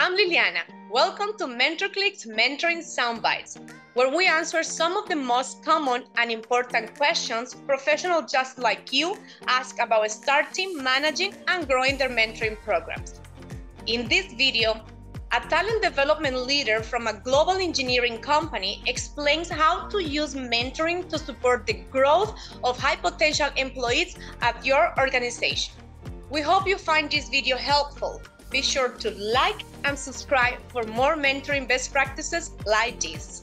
I'm Liliana. Welcome to MentorClick's Mentoring Soundbites, where we answer some of the most common and important questions professionals just like you ask about starting, managing, and growing their mentoring programs. In this video, a talent development leader from a global engineering company explains how to use mentoring to support the growth of high potential employees at your organization. We hope you find this video helpful. Be sure to like and subscribe for more mentoring best practices like this.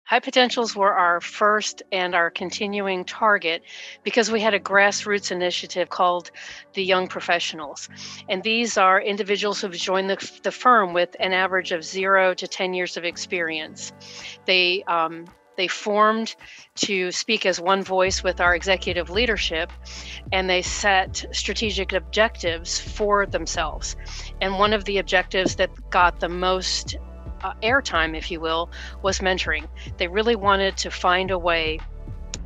High potentials were our first and our continuing target because we had a grassroots initiative called the Young Professionals. And these are individuals who've joined the firm with an average of 0 to 10 years of experience. They formed to speak as one voice with our executive leadership, and they set strategic objectives for themselves. And one of the objectives that got the most airtime, if you will, was mentoring. They really wanted to find a way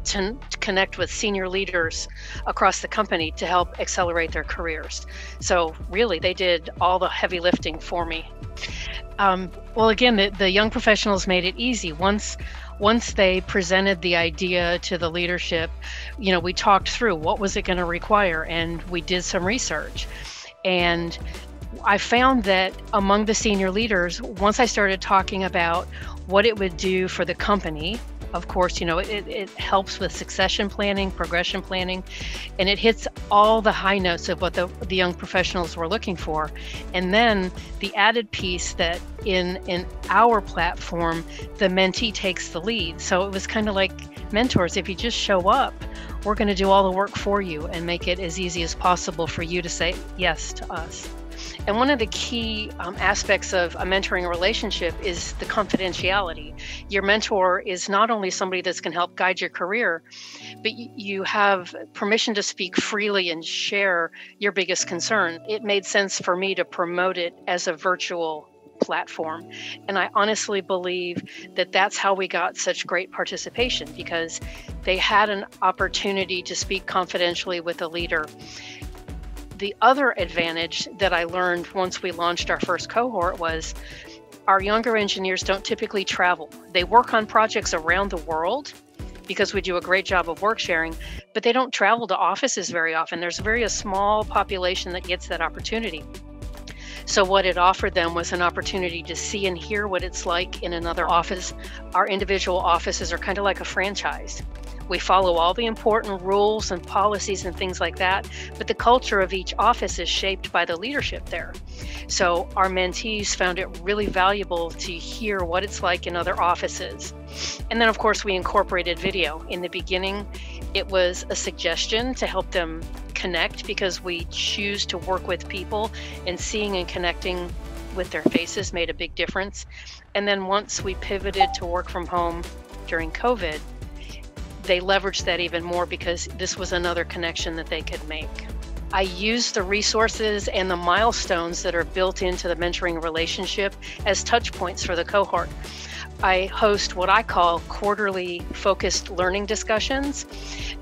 to connect with senior leaders across the company to help accelerate their careers. So really, they did all the heavy lifting for me. Well, again, the Young Professionals made it easy. Once they presented the idea to the leadership, we talked through what was it going to require, and we did some research. And I found that among the senior leaders, once I started talking about what it would do for the company, of course, it helps with succession planning, progression planning, and it hits all the high notes of what the young professionals were looking for. And then the added piece that in our platform, the mentee takes the lead. So it was kind of like mentors. If you just show up, we're going to do all the work for you and make it as easy as possible for you to say yes to us. And one of the key aspects of a mentoring relationship is the confidentiality. Your mentor is not only somebody that's going to help guide your career, but you have permission to speak freely and share your biggest concern. It made sense for me to promote it as a virtual platform. And I honestly believe that that's how we got such great participation, because they had an opportunity to speak confidentially with a leader. The other advantage that I learned once we launched our first cohort was our younger engineers don't typically travel. They work on projects around the world because we do a great job of work sharing, but they don't travel to offices very often. There's a small population that gets that opportunity. So what it offered them was an opportunity to see and hear what it's like in another office. Our individual offices are kind of like a franchise. We follow all the important rules and policies and things like that, but the culture of each office is shaped by the leadership there. So our mentees found it really valuable to hear what it's like in other offices. And then, of course, we incorporated video. In the beginning, it was a suggestion to help them connect because we choose to work with people, and seeing and connecting with their faces made a big difference. And then once we pivoted to work from home during COVID, they leveraged that even more because this was another connection that they could make. I use the resources and the milestones that are built into the mentoring relationship as touch points for the cohort. I host what I call quarterly focused learning discussions.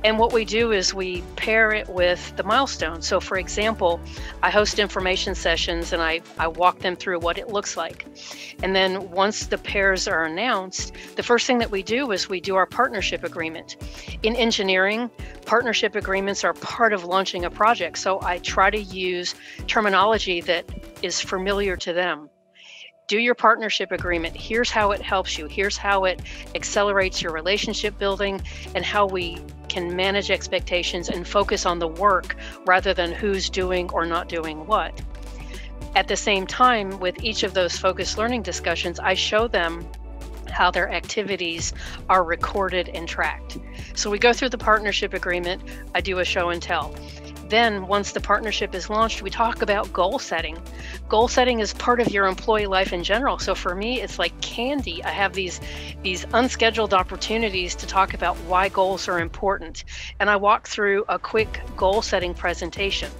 And what we do is we pair it with the milestones. So for example, I host information sessions and I walk them through what it looks like. And then once the pairs are announced, the first thing that we do is we do our partnership agreement. In engineering, partnership agreements are part of launching a project. So I try to use terminology that is familiar to them. Do your partnership agreement. Here's how it helps you. Here's how it accelerates your relationship building and how we can manage expectations and focus on the work rather than who's doing or not doing what. At the same time, with each of those focused learning discussions, I show them how their activities are recorded and tracked. So we go through the partnership agreement. I do a show and tell. Then once the partnership is launched, we talk about goal setting. Goal setting is part of your employee life in general. So for me, it's like candy. I have these unscheduled opportunities to talk about why goals are important. And I walk through a quick goal setting presentation.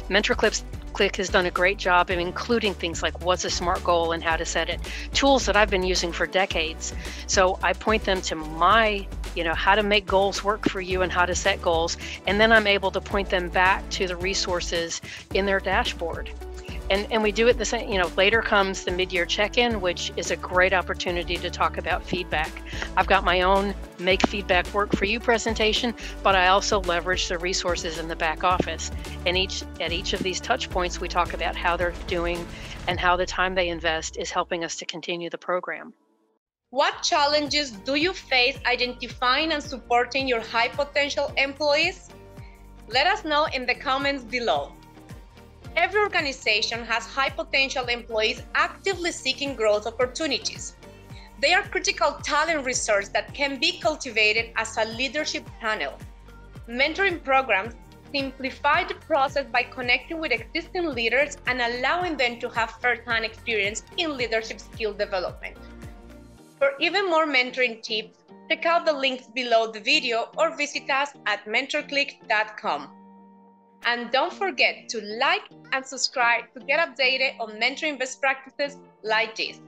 MentorClick has done a great job of including things like what's a SMART goal and how to set it, tools that I've been using for decades. So I point them to my how to make goals work for you and how to set goals. And then I'm able to point them back to the resources in their dashboard. And we do it the same, later comes the mid-year check-in, which is a great opportunity to talk about feedback. I've got my own Make Feedback Work for You presentation, but I also leverage the resources in the back office. And at each of these touch points, we talk about how they're doing and how the time they invest is helping us to continue the program. What challenges do you face identifying and supporting your high potential employees? Let us know in the comments below. Every organization has high potential employees actively seeking growth opportunities. They are critical talent resource that can be cultivated as a leadership channel. Mentoring programs simplify the process by connecting with existing leaders and allowing them to have first-hand experience in leadership skill development. For even more mentoring tips, check out the links below the video or visit us at mentorclick.com. And don't forget to like and subscribe to get updated on mentoring best practices like this.